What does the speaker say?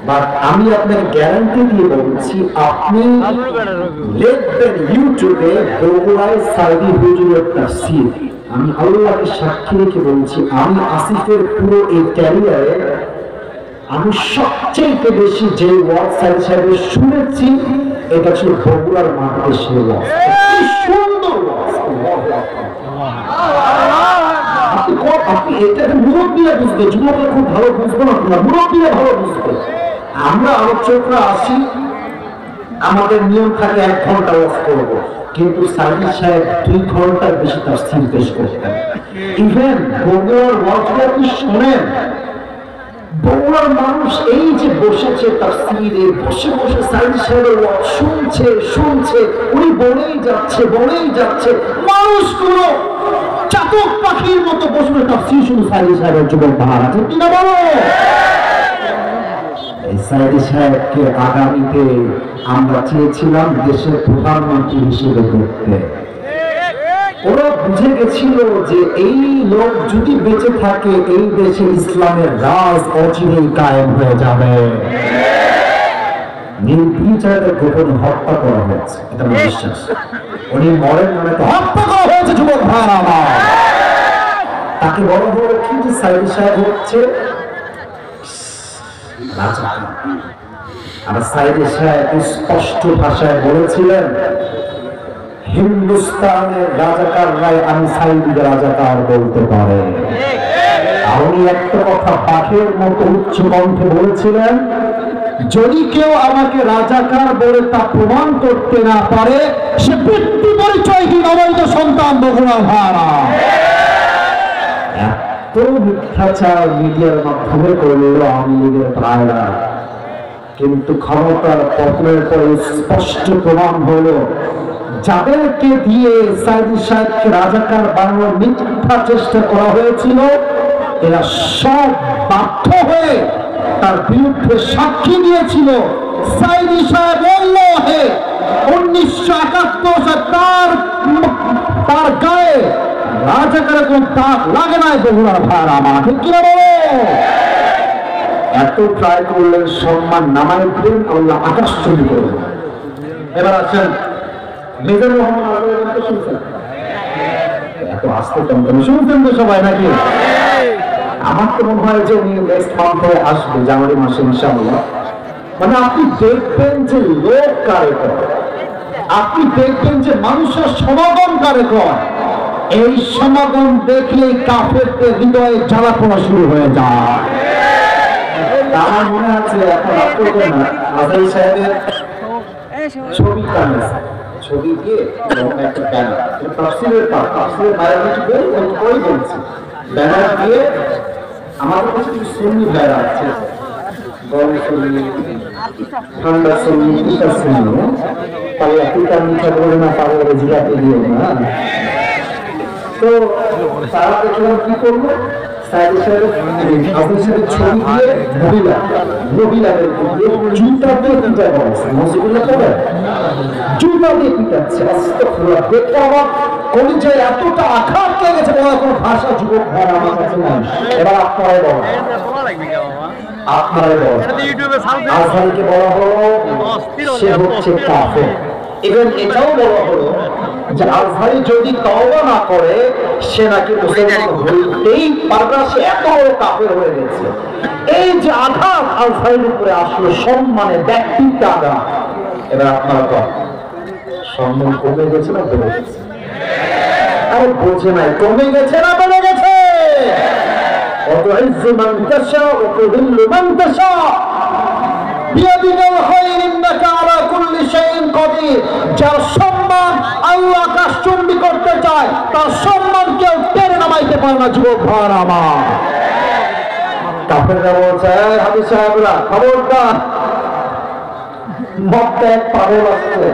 But আমি আপনাকে guarantee দিয়ে বলছি, আপনি দেখবেন ইউটিউবে বগুড়ায় সাইদি হুজুরের তাফসীর, আমি আল্লাহকে সাক্ষী রেখে বলছি, আমি আসিফের পুরো এই ক্যারিয়ারে আমি সবচেয়ে বেশি যে ওয়াজ সাইদি সাহেবের শুনেছি এটা ছিল বগুড়ার মাদ্রাসার ওয়াজ। কি সুন্দর ওয়াজ! আপনি এটা মুরব্বীরা বুঝবে, যুবকরা খুব ভালো বুঝবে না, মুরব্বীরা ভালো বুঝবে। আমরা আলোচকরা আসি, আমাদের নিয়ম থাকে 1 ঘন্টা ওয়াজ করব, কিন্তু সাইদি সাহেব 2 ঘন্টার বেশি তাফসীর পেশ করতেন। ইভেন বগুড়ার ওয়াজগুলো আপনি শোনেন, বগুড়ার মানুষ এই যে বসেছে তাফসীরে, বসে বসে সাইদি সাহেবের ওয়াজ শুনছে, উনি বলেই যাচ্ছে, মানুষগুলো চাতক পাখির মতো বসে তাফসীর শুনে সাইদি সাহেবের যুবক ভাড়া আছে কিনা বলো। এই সাইদি সাহেবকে আগামীতে আমরা চেয়েছিলাম দেশের প্রধানমন্ত্রী হিসেবে দেখতে। ওরা বুঝে গেছিল যে এই লোক যদি বেঁচে থাকে এই দেশে ইসলামের রাজ অচিরেই কায়েম হয়ে যাবে। নির্বিচারে গোপনে হত্যা করা হয়েছে, এটা আমার বিশ্বাস। উনি মরেন মানে তো হত্যা করা হয়েছে যুবক ভাইরা আমার। তাকে বড় বড় কিন্তু সাইদি সাহেব হচ্ছে রাজা। আর সাইদি সাহেব স্পষ্ট ভাষায় বলেছিলেন, হিন্দুস্তানের রাজাকাররাই আমি সাইদিকে রাজাকার বলতে পারে। উনি একটা কথা বাঘের মতো উচ্চ কণ্ঠে বলেছিলেন, যদি কেউ আমাকে রাজাকার বলে তা প্রমাণ করতে না পারে সে ব্যক্তি পরিচয়হীন অবৈধ সন্তান বগুড়া ভাড়া। এত মিথ্যাচার মিডিয়ার মাধ্যমে করলো আওয়ামী লীগের ভাইরা, কিন্তু ক্ষমতার পতনের পরে স্পষ্ট প্রমাণ হলো যাদেরকে দিয়ে সাইদি সাহেবকে রাজাকার বানানোর মিথ্যা চেষ্টা করা হয়েছিল, এরা সব বাধ্য হয়ে তার বিরুদ্ধে সাক্ষী দিয়েছিল। সাইদি সাহেব বলল, 1971 তার গায়ে রাজাকারের কোন দাগ লাগে নাই বগুড়ার ভাড়া আমার, ঠিক কিনা বলো। এত ট্রাই করলেন, সম্মান নামায় দিলেন, আল্লাহ আকাশ চুরি করলেন। এবার আছেন মেজর রহমান আলমকে শুনছেন? এত আস্তে টমটমে শুনছেন তো সবাই নাকি? আমার তো মনে হয় যে উনি নেক্সট মান্থে আসবে, জানুয়ারি মাসে ইনশাআল্লাহ। মানে আপনি দেখবেন যে লোক কারে করে, আপনি দেখবেন যে মানুষের সমাগম কারে করে। এই সমাগম দেখলেই কাফেরদের হৃদয়ে জ্বালা পোড়া শুরু হয়ে যায়। আমার মনে আছে এখন আপনাদের না আজাই সাহেবের ছবি টানেছে, ছবি দিয়ে একটা ব্যানার, তাফসীরের বাইরে ওই বলছি ব্যানার দিয়ে আমাদের কাছে কিছু সুন্নি ভাইরা আছে, গরম সুন্নি, ঠান্ডা সুন্নি, ইটা সুন্নি, তাহলে পিতা মিঠা করে না পারলে জিরাতে দিও না। তো তারা দেখলাম কি করবো, সাইদি সাহেবের ছবি দিয়ে মহিলাদের জুতা দিয়ে পিটা করেছে, মসজিদুল্লাহ করে জুতা দিয়ে পিটাচ্ছে। আস্তাগফিরুল্লাহ, দেখে আমার কলিজায় এতটা আঘাত লেগেছে, বলার কোনো ভাষা যুবক ভাই আমার কাছে নাই। এবার আপনারাই বলেন, আজহারকে বলা হলো সে হচ্ছে কাফের। এবং এটাও বলা হলো যে আজহারি যদি তওবা না করে সে নাকি মুসলমান হইতেই পারবে, সে এত বড় কাফের হয়ে গেছে। এই যে আঘাত আজহারির উপরে আসলো, সম্মানে ব্যক্তিত্ব আঘাত। এবার আপনারা তো সম্মান কমে গেছে না বেড়ে গেছে? আরে বোঝে নাই, কমে গেছে না বেড়ে গেছে? وتعز من تشاء وتذل من تشاء بيدك الخير إنك على كل شيء قدير। যার সম্মান আল্লাহ আকাশচুম্বী করতে চায় তার সম্মান কেউ টেনে নামাইতে পারে না যুবক ভাইরা আমার। কাফেররা বলছে, হাফেজ সাহেবরা খবরদার, মদ এক পাগল আসছে,